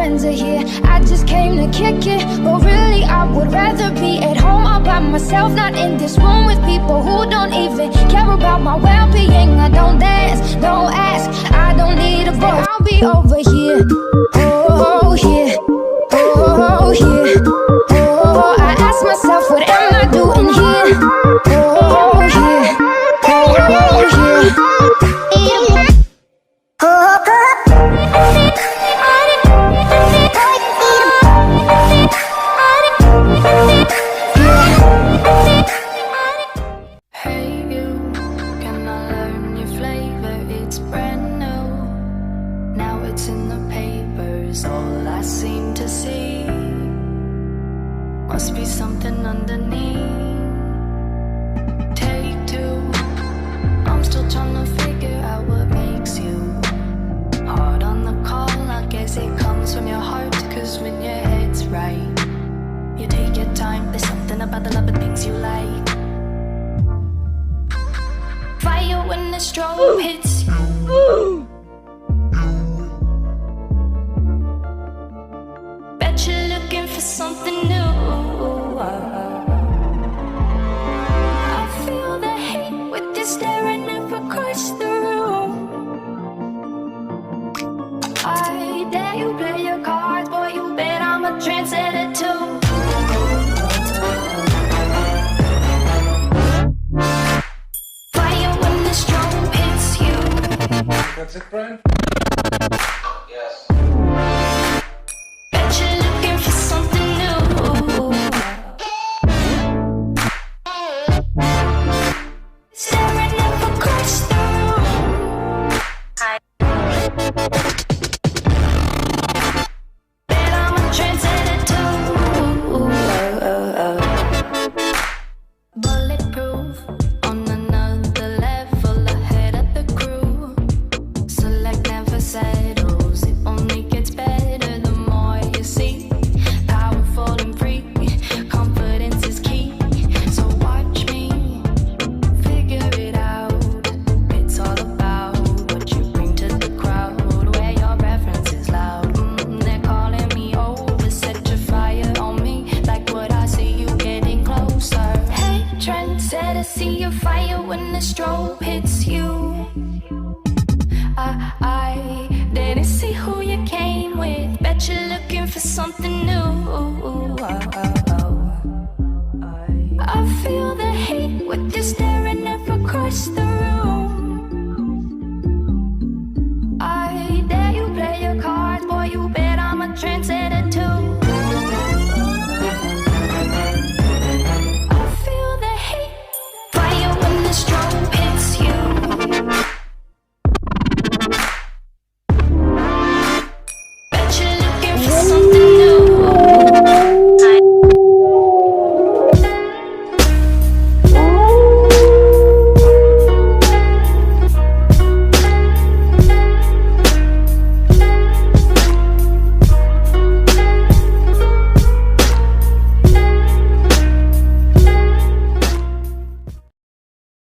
friends are here. I just came to kick it, but really I would rather be at home all by myself, not in this room with people who don't even care about my well-being. I don't dance, don't ask, I don't need a boy. I'll be over here, oh here, oh here, oh. I ask myself, what am I doing here? Oh here, oh here. All I seem to see must be something underneath. Take two, I'm still trying to figure out what makes you hard on the call. I guess it comes from your heart, cause when your head's right, you take your time. There's something about the love of things you like. Fire when the strobe hits you. You're looking for something new. I feel the hate with you staring up across the room. I dare you play your cards, boy, you bet I'm a trendsetter too. Fire when the strobe hits you. That's it, Brian? Yes. See your fire when the strobe hits you. I didn't see who you came with. Bet you're looking for something new. I feel the hate with you staring up across the room. I dare you play your cards, boy, you bet.